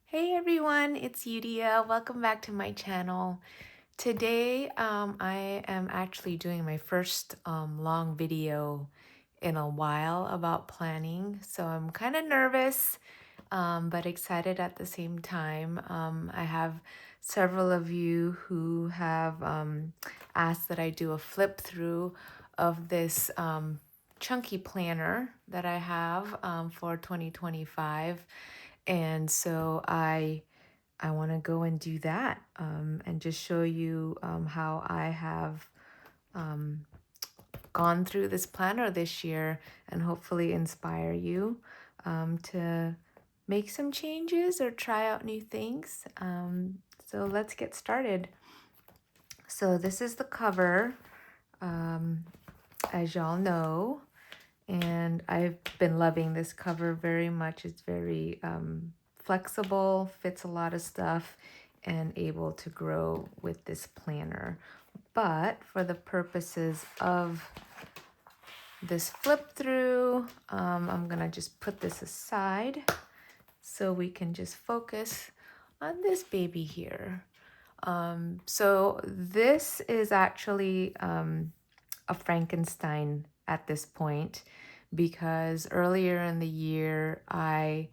Hey everyone, it's Yudia. Welcome back to my channel. Today, I am actually doing my first long video in a while about planning. So I'm kind of nervous, but excited at the same time. I have several of you who have asked that I do a flip through of this chunky planner that I have for 2025. And so I want to go and do that and just show you how I have gone through this planner this year and hopefully inspire you to make some changes or try out new things. So let's get started. So this is the cover, as y'all know, and I've been loving this cover very much. It's very flexible, fits a lot of stuff, and able to grow with this planner. But for the purposes of this flip through, I'm gonna just put this aside so we can just focus on this baby here. So this is actually a Frankenstein at this point because earlier in the year I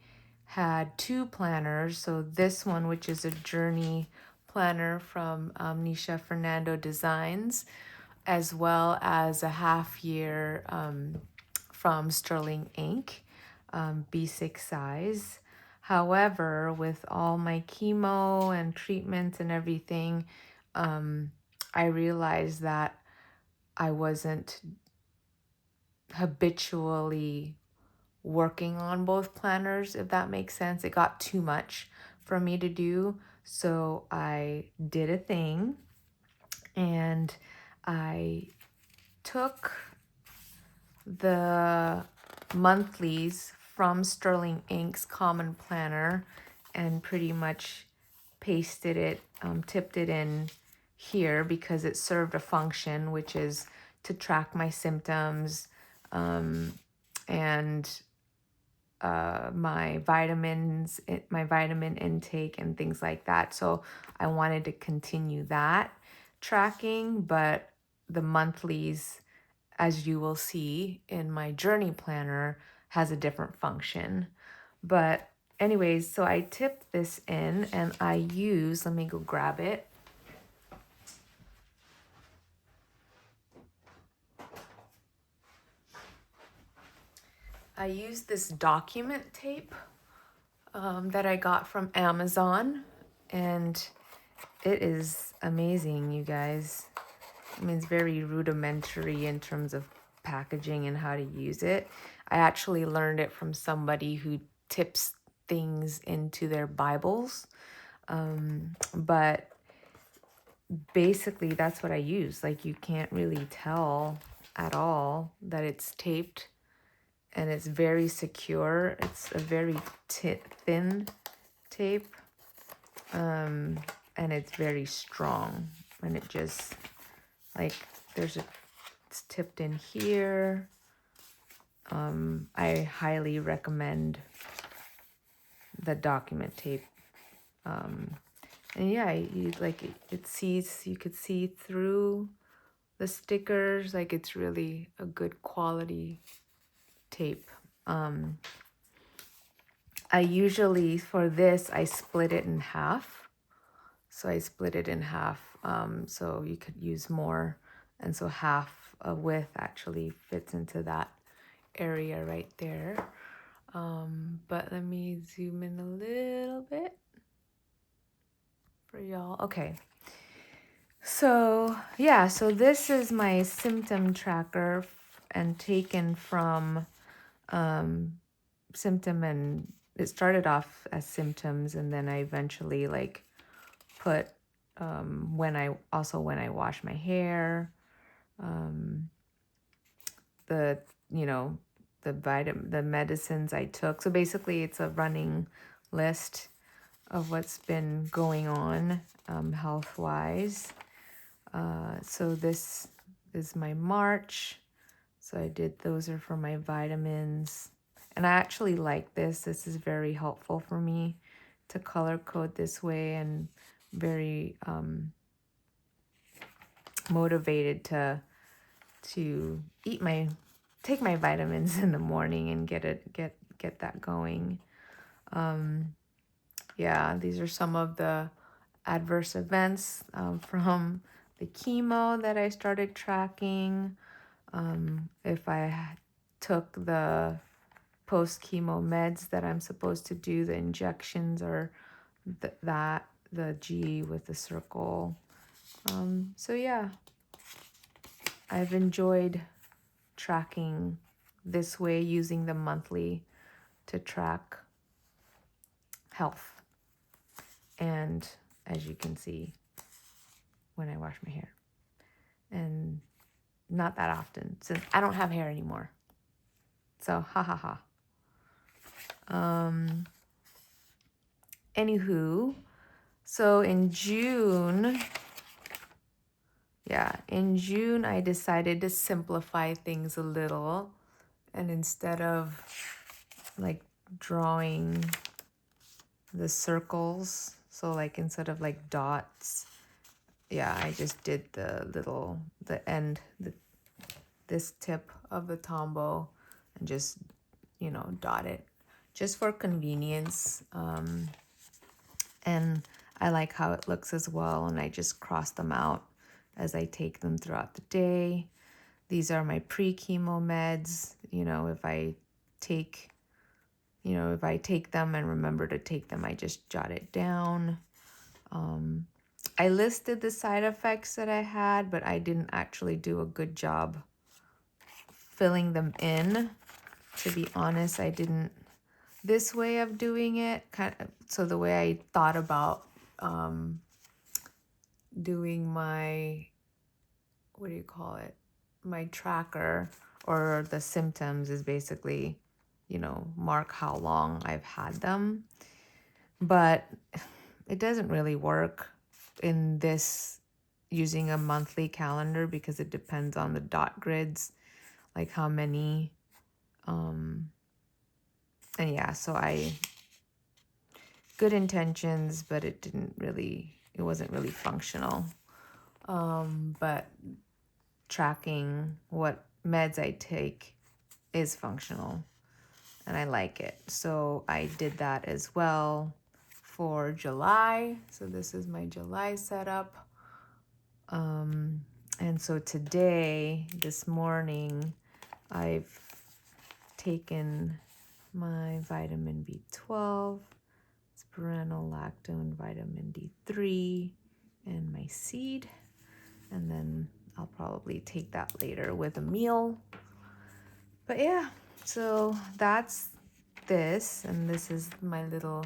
had two planners. So this one, which is a journey planner from Nisha Fernando Designs, as well as a half year from Sterling Inc., B6 size. However, with all my chemo and treatments and everything, I realized that I wasn't habitually working on both planners, if that makes sense. It got too much for me to do. So I did a thing and I took the monthlies from Sterling Inc.'s Common Planner and pretty much pasted it, tipped it in here because it served a function, which is to track my symptoms and my vitamins, my vitamin intake and things like that. So I wanted to continue that tracking, but the monthlies, as you will see in my journey planner, has a different function. But anyways, so I tipped this in and I use, let me go grab it. I use this document tape that I got from Amazon, and it is amazing, you guys. I mean, it's very rudimentary in terms of packaging and how to use it. I actually learned it from somebody who tips things into their Bibles. But basically, that's what I use. Like, you can't really tell at all that it's taped, and it's very secure. It's a very thin tape, and it's very strong. And it just, like, it's tipped in here. I highly recommend the document tape. And yeah, you you could see through the stickers. Like, it's really a good quality tape. I usually, for this, I split it in half. So I split it in half, so you could use more. And so half a width actually fits into that area right there. But let me zoom in a little bit for y'all. Okay. So yeah, so this is my symptom tracker and taken from symptom, and it started off as symptoms, and then I eventually like put when I wash my hair, the the medicines I took. So basically it's a running list of what's been going on health wise. So this is my March. So those are for my vitamins. And I actually like this. This is very helpful for me to color code this way, and very motivated to take my vitamins in the morning and get that going. Yeah, these are some of the adverse events from the chemo that I started tracking. If I took the post chemo meds that I'm supposed to do, the injections, or the G with the circle. So yeah, I've enjoyed tracking this way, using the monthly to track health. And as you can see, when I wash my hair, and not that often since I don't have hair anymore. So ha ha ha. Anywho, so in June, I decided to simplify things a little, and instead of like drawing the circles, so like instead of like dots, I just did the end, this tip of the tombow, and just, dot it just for convenience. And I like how it looks as well, and I just cross them out as I take them throughout the day. These are my pre-chemo meds. If I take them and remember to take them, I just jot it down. I listed the side effects that I had, but I didn't actually do a good job filling them in. To be honest, I didn't. This way of doing it, so the way I thought about doing my, what do you call it? My tracker or the symptoms is basically, mark how long I've had them. But it doesn't really work in this using a monthly calendar, because it depends on the dot grids, like how many. And yeah, so good intentions, but it wasn't really functional. But tracking what meds I take is functional, and I like it. So I did that as well for July. So this is my July setup. And so today, this morning, I've taken my vitamin B12, spironolactone, vitamin D3, and my seed. And then I'll probably take that later with a meal. But yeah, so that's this. And this is my little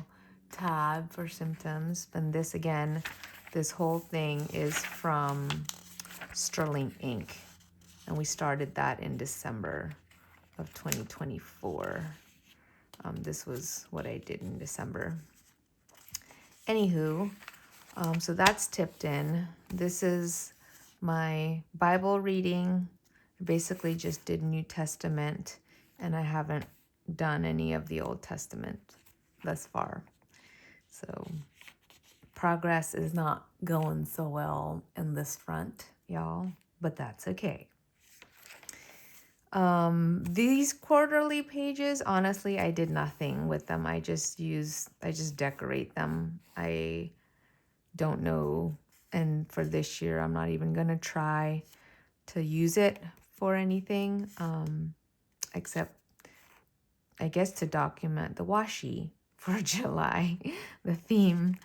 tab for symptoms. And this, again, this whole thing is from Sterling Ink. And we started that in December of 2024. This was what I did in December. Anywho, so that's tipped in. This is my Bible reading. I basically just did New Testament, and I haven't done any of the Old Testament thus far. So progress is not going so well in this front, y'all, but that's okay. These quarterly pages, honestly, I did nothing with them. I just decorate them. I don't know. And for this year, I'm not even going to try to use it for anything, except, I guess, to document the washi for July, the theme,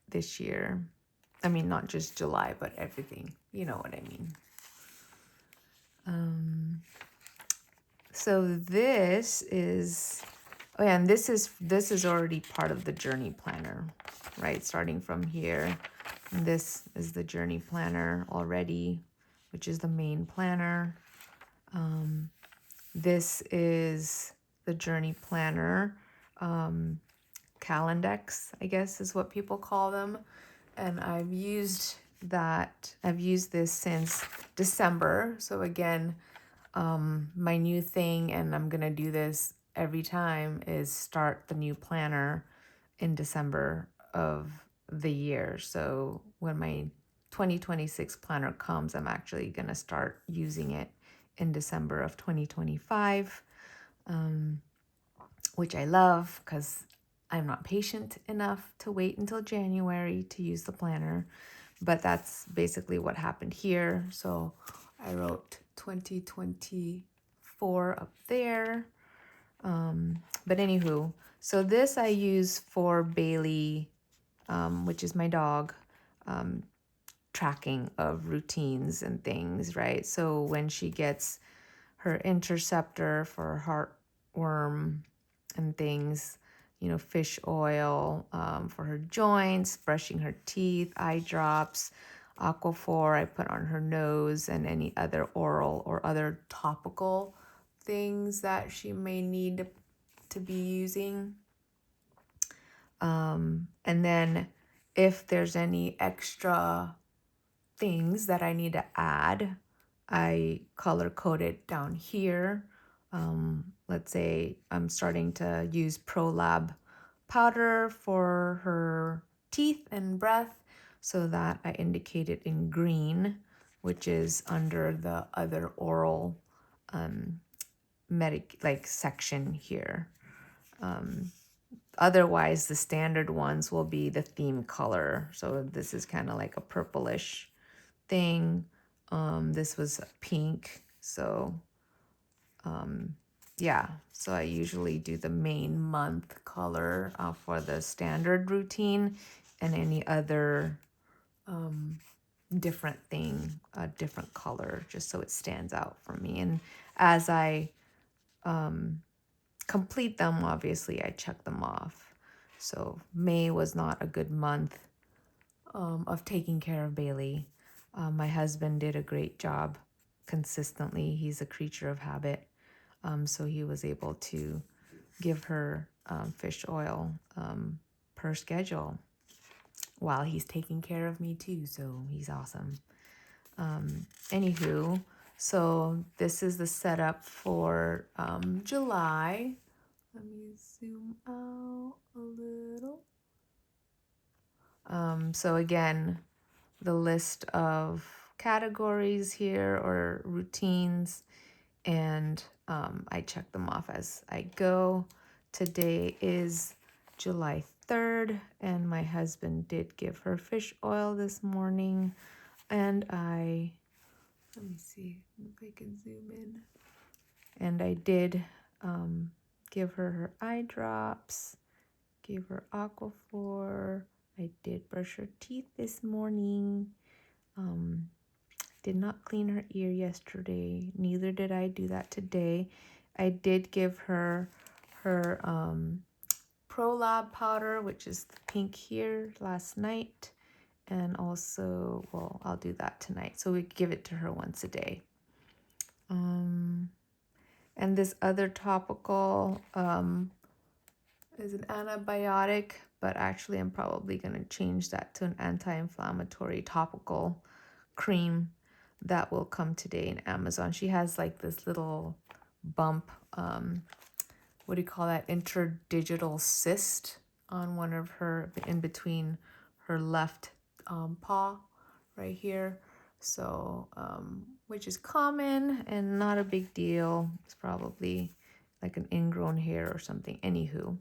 this year. I mean, not just July, but everything. You know what I mean. So this is, and this is already part of the journey planner, right? Starting from here, and this is the journey planner already, which is the main planner. This is the journey planner, Calendex, I guess is what people call them. And I've used this since December. So again, my new thing, and I'm gonna do this every time is start the new planner in December of the year. So when my 2026 planner comes, I'm actually going to start using it in December of 2025, which I love because I'm not patient enough to wait until January to use the planner. But that's basically what happened here. So I wrote 2024 up there. But anywho, so this I use for Bailey, which is my dog, tracking of routines and things, right? So when she gets her interceptor for heartworm and things, fish oil for her joints, brushing her teeth, eye drops, Aquaphor I put on her nose, and any other oral or other topical things that she may need to be using. And then if there's any extra things that I need to add, I color code it down here. Let's say I'm starting to use ProLab powder for her teeth and breath, so that I indicate it in green, which is under the other oral section here. Otherwise, the standard ones will be the theme color. So this is kind of like a purplish thing. This was pink. So yeah, so I usually do the main month color for the standard routine, and any other different thing, a different color, just so it stands out for me. And as I complete them, obviously I check them off. So May was not a good month of taking care of Bailey. My husband did a great job consistently. He's a creature of habit. So he was able to give her fish oil per schedule while he's taking care of me too. So he's awesome. Anywho, so this is the setup for July. Let me zoom out a little. So again, the list of categories here or routines, and I check them off as I go. Today is July 3rd, and my husband did give her fish oil this morning, and let me see if I can zoom in. And I did give her eye drops, gave her Aquaphor. I did brush her teeth this morning. Did not clean her ear yesterday. Neither did I do that today. I did give her ProLab powder, which is the pink here, last night. And also, well, I'll do that tonight. So we give it to her once a day. And this other topical is an antibiotic, but actually I'm probably going to change that to an anti-inflammatory topical cream that will come today in Amazon. She has like this little bump, what do you call that, interdigital cyst on one of her, in between her left paw right here. So, which is common and not a big deal. It's probably like an ingrown hair or something. Anywho,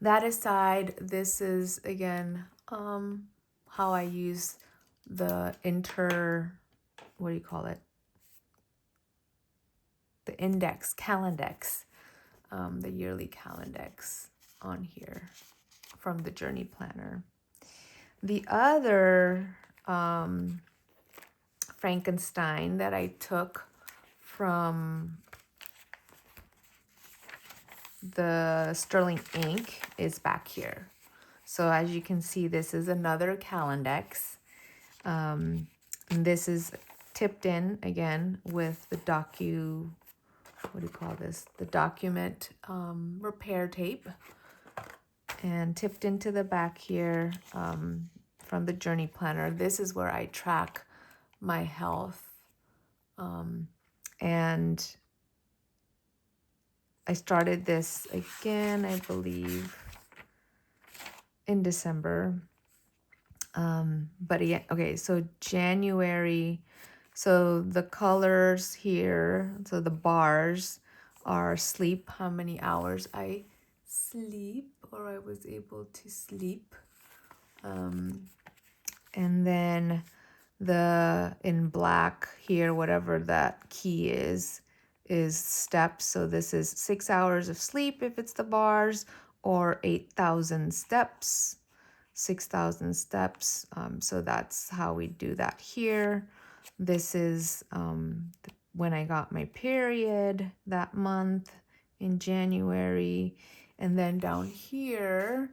that aside, this is again how I use the what do you call it? The index, Calendex, the yearly Calendex on here from the Journey Planner. The other Frankenstein that I took from the Sterling ink is back here. So as you can see, this is another Calendex. And this is tipped in again with the what do you call this? The document repair tape, and tipped into the back here from the Journey Planner. This is where I track my health. And I started this again, I believe, in December. But again, okay, so January, so the colors here, so the bars are sleep, how many hours I sleep or I was able to sleep. And then the in black here, whatever that key is steps. So this is 6 hours of sleep if it's the bars, or 8,000 steps, 6,000 steps. So that's how we do that here. This is when I got my period that month in January. And then down here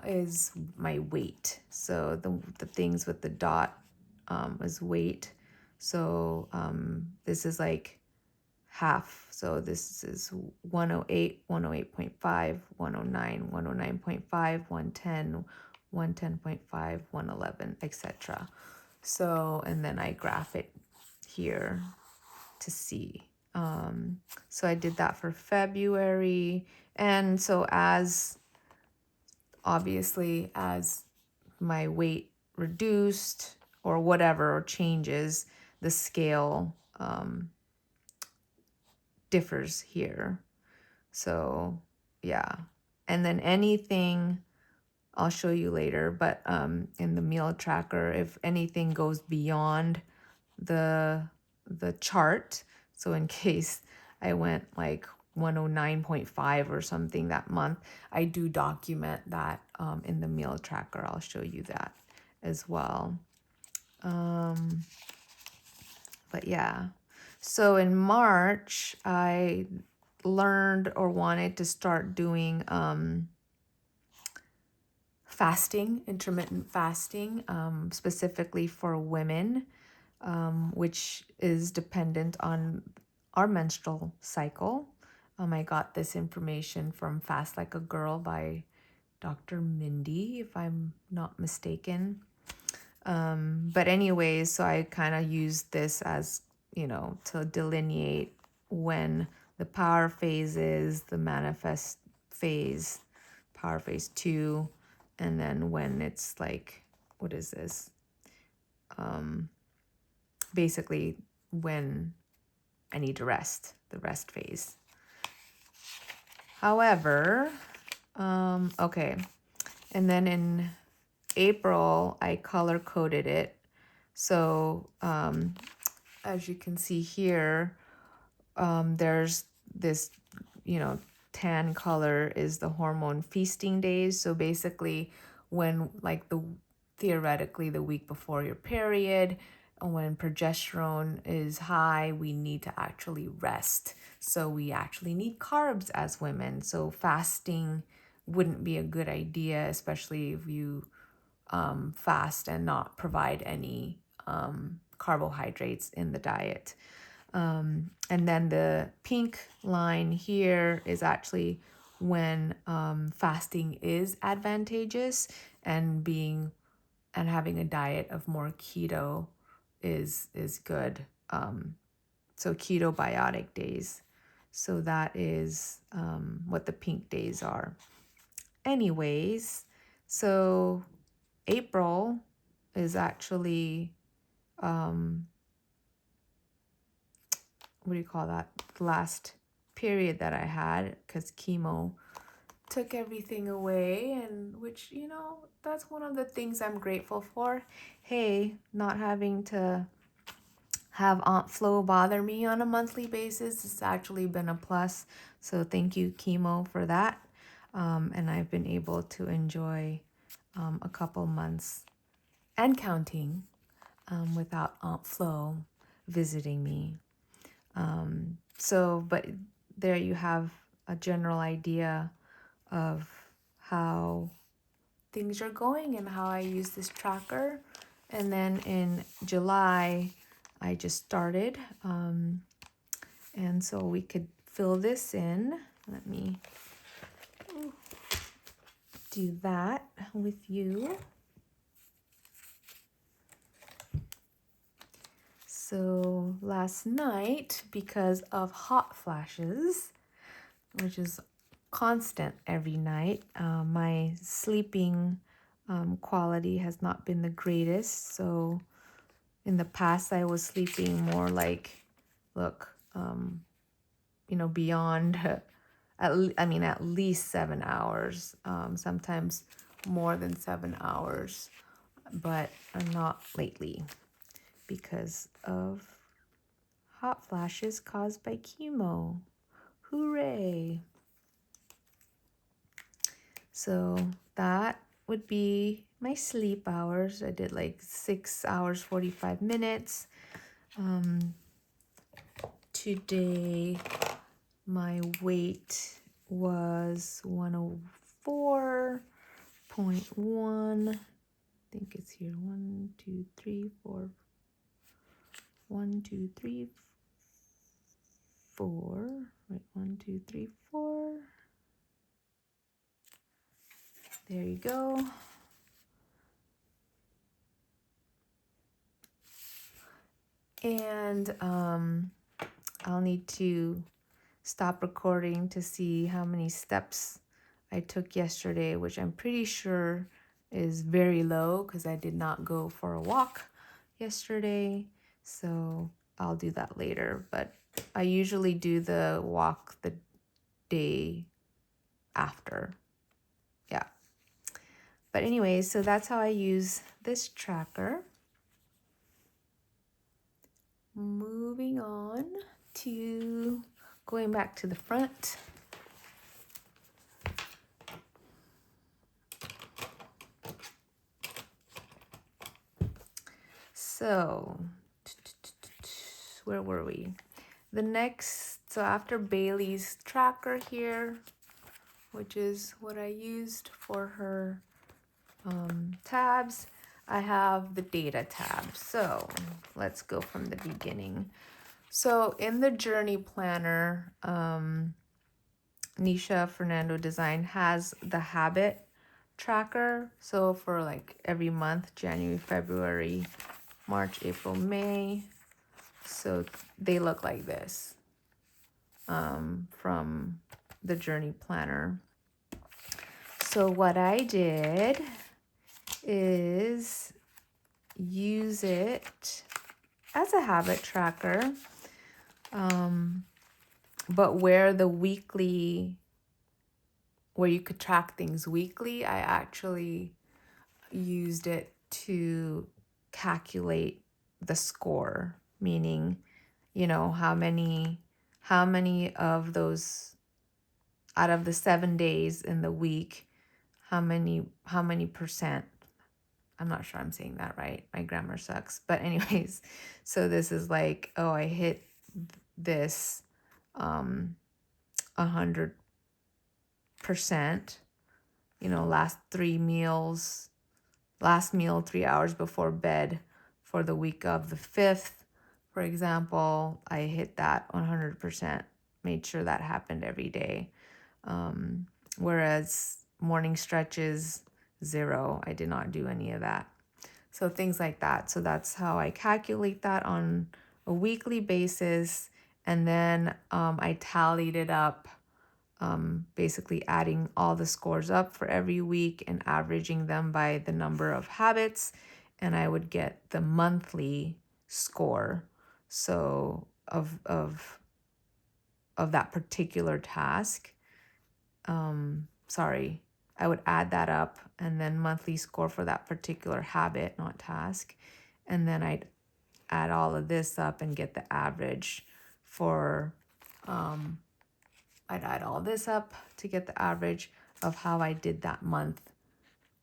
is my weight. So the things with the dot is weight. So this is like half. So this is 108, 108.5, 109, 109.5, 110, 110.5, 111, etc. So, and then I graph it here to see. So I did that for February. And so obviously as my weight reduced or whatever or changes, the scale differs here. So yeah. And then anything I'll show you later, but in the meal tracker, if anything goes beyond the chart, so in case I went like 109.5 or something that month, I do document that in the meal tracker. I'll show you that as well. But yeah, so in March, I learned or wanted to start doing fasting, intermittent fasting, specifically for women, which is dependent on our menstrual cycle. I got this information from Fast Like a Girl by Dr. Mindy, if I'm not mistaken. But anyways, so I kind of used this as, to delineate when the power phase is, the manifest phase, power phase 2, and then when it's like, what is this? Basically when I need to rest, the rest phase. However, okay. And then in April, I color coded it. So as you can see here, there's this, tan color is the hormone feasting days. So basically when like theoretically the week before your period, when progesterone is high, we need to actually rest. So we actually need carbs as women. So fasting wouldn't be a good idea, especially if you fast and not provide any carbohydrates in the diet. And then the pink line here is actually when fasting is advantageous, and having a diet of more keto is good. So ketobiotic days. So that is what the pink days are. Anyways, so April is actually what do you call that? The last period that I had, because chemo took everything away, and which, that's one of the things I'm grateful for. Hey, not having to have Aunt Flo bother me on a monthly basis, it's actually been a plus. So thank you, chemo, for that. And I've been able to enjoy a couple months and counting without Aunt Flo visiting me. But there you have a general idea of how things are going and how I use this tracker. And then in July, I just started. And so we could fill this in. Let me do that with you. So last night, because of hot flashes, which is constant every night. My sleeping quality has not been the greatest. So in the past, I was sleeping more like, look, beyond, at least 7 hours, sometimes more than 7 hours, but not lately because of hot flashes caused by chemo. Hooray! So that would be my sleep hours. I did like 6 hours, 45 minutes. Today, my weight was 104.1. I think it's here. 1, 2, 3, 4. 1, 2, 3, 4. Wait, 1, 2, 3, 4. There you go. And I'll need to stop recording to see how many steps I took yesterday, which I'm pretty sure is very low because I did not go for a walk yesterday. So I'll do that later. But I usually do the walk the day after. Yeah. But anyway, so that's how I use this tracker. Moving on to going back to the front. So, where were we? So after Bailey's tracker here, which is what I used for her tabs, I have the data tab. So let's go from the beginning. So in the journey planner, Nisha Fernando Design has the habit tracker. So for like every month, January, February, March, April, May. So they look like this from the journey planner. So what I did is use it as a habit tracker, but where you could track things weekly, I actually used it to calculate the score, meaning, how many of those out of the 7 days in the week, how many percent, I'm not sure I'm saying that right. My grammar sucks. But anyways, so this is like, I hit this 100%, last meal 3 hours before bed for the week of the 5th. For example, I hit that 100%, made sure that happened every day. Whereas morning stretches, 0. I did not do any of that. So things like that. So that's how I calculate that on a weekly basis. And then I tallied it up, basically adding all the scores up for every week and averaging them by the number of habits. And I would get the monthly score. So of that particular task. I would add that up and then monthly score for that particular habit, not task. And then I'd add all of this up and get the average for, I'd add all this up to get the average of how I did that month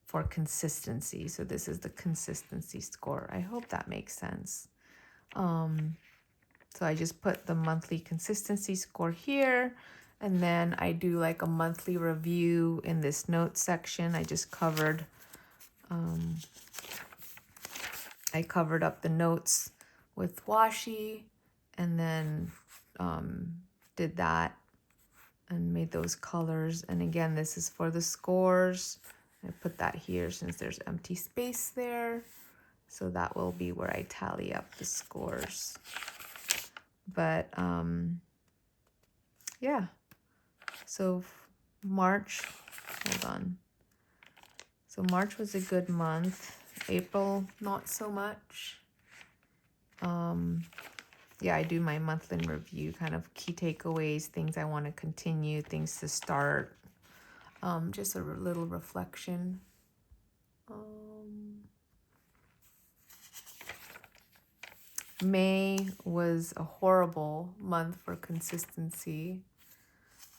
for consistency. So this is the consistency score. I hope that makes sense. So I just put the monthly consistency score here. And then I do like a monthly review in this notes section. I just covered up the notes with washi and then did that and made those colors. And again, this is for the scores. I put that here since there's empty space there. So that will be where I tally up the scores. But yeah. So March, hold on. So March was a good month. April, not so much. Yeah, I do my monthly review, kind of key takeaways, things I want to continue, things to start. Just a little reflection. May was a horrible month for consistency.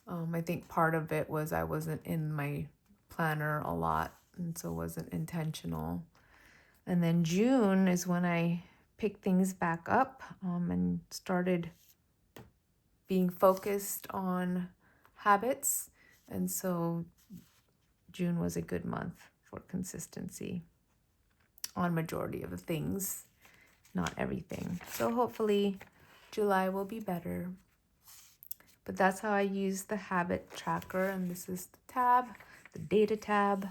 I think part of it was I wasn't in my planner a lot, and so wasn't intentional. And then June is when I picked things back up and started being focused on habits. And so June was a good month for consistency on majority of the things, not everything. So hopefully July will be better. But that's how I use the habit tracker. And this is the tab, the data tab.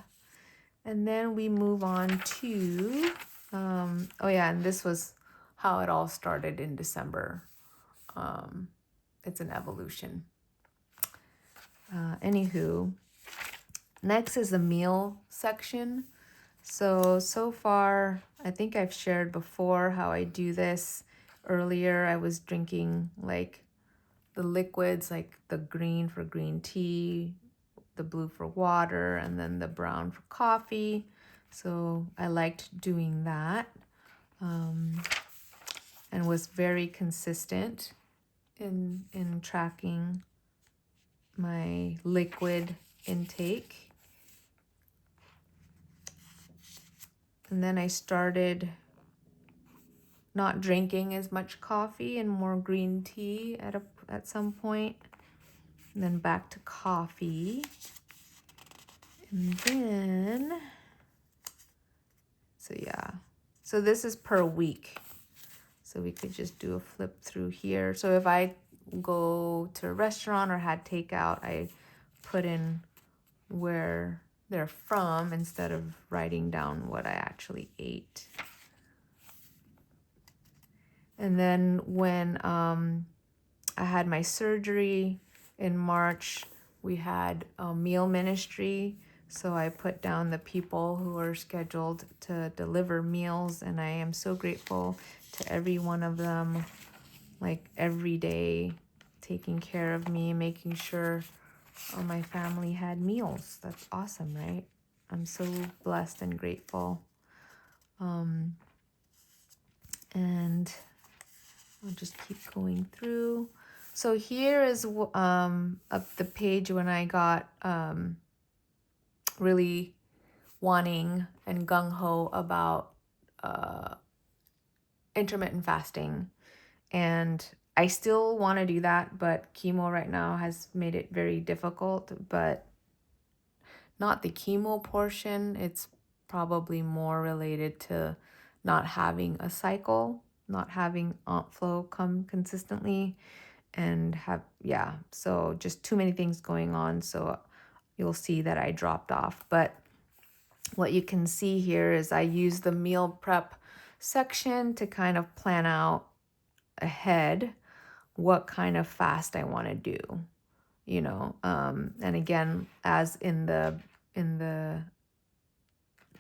And then we move on to, oh yeah, and this was how it all started in December. It's an evolution. Anywho, next is the meal section. So far, I think I've shared before how I do this. Earlier, I was drinking like the liquids, like the green for green tea, the blue for water, and then the brown for coffee. So I liked doing that, and was very consistent in tracking my liquid intake. And then I started not drinking as much coffee and more green tea at some point. And then back to coffee. And then, so yeah. So this is per week. So we could just do a flip through here. So if I go to a restaurant or had takeout, I put in where they're from instead of writing down what I actually ate. And then when I had my surgery in March, we had a meal ministry. So I put down the people who are scheduled to deliver meals, and I am so grateful to every one of them, like every day, taking care of me, making sure my family had meals. That's awesome, right? I'm so blessed and grateful. And I'll just keep going through. So here is the page when I got really wanting and gung-ho about intermittent fasting. And I still want to do that, but chemo right now has made it very difficult. But not the chemo portion. It's probably more related to not having a cycle, not having aunt flow come consistently, and so just too many things going on. So you'll see that I dropped off. But what you can see here is I use the meal prep section to kind of plan out ahead what kind of fast I want to do, and again, as in the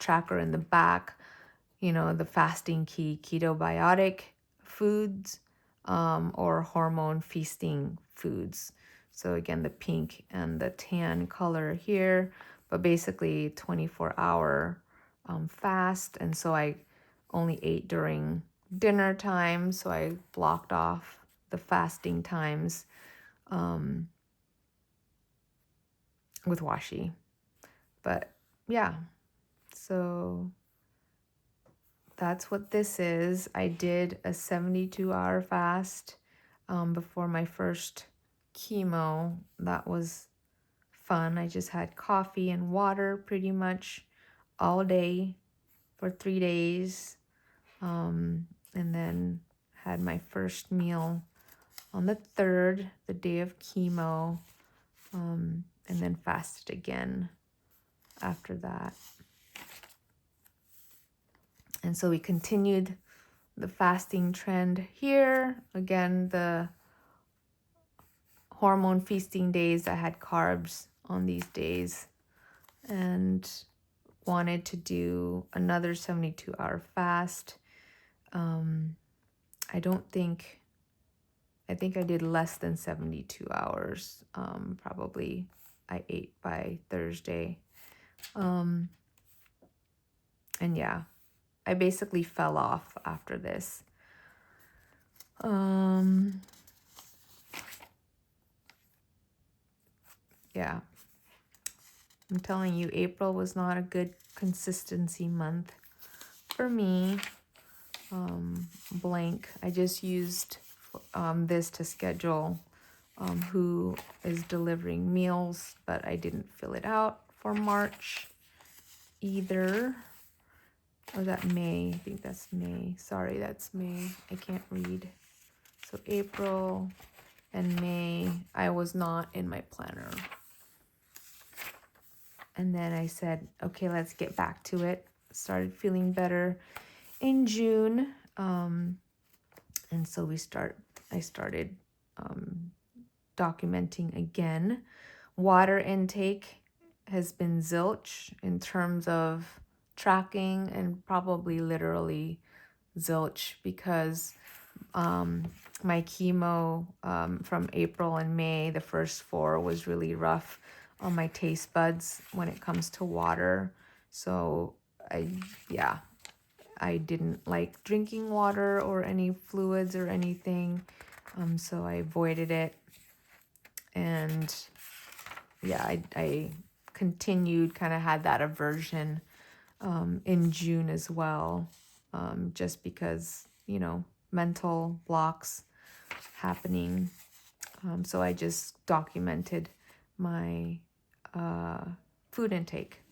tracker in the back, the fasting ketobiotic foods, or hormone feasting foods. So again, the pink and the tan color here, but basically 24-hour fast. And so I only ate during dinner time. So I blocked off the fasting times with washi. But yeah, so that's what this is. I did a 72-hour fast before my first chemo. That was fun. I just had coffee and water pretty much all day for 3 days. And then had my first meal on the 3rd, the day of chemo, and then fasted again after that. And so we continued the fasting trend here. Again, the hormone feasting days. I had carbs on these days and wanted to do another 72-hour fast. I think I did less than 72 hours. Probably I ate by Thursday. And yeah, I basically fell off after this. Yeah, I'm telling you, April was not a good consistency month for me. Blank. I just used this to schedule who is delivering meals, but I didn't fill it out for March either. Or is that May? I think that's May. Sorry, that's May. I can't read. So April and May, I was not in my planner. And then I said, okay, let's get back to it. Started feeling better in June. And so I started documenting again. Water intake has been zilch in terms of tracking, and probably literally zilch, because my chemo from April and May, the first 4, was really rough on my taste buds when it comes to water. So I didn't like drinking water or any fluids or anything. So I avoided it. And yeah, I continued, kind of had that aversion in June as well, just because, mental blocks happening. So I just documented my food intake.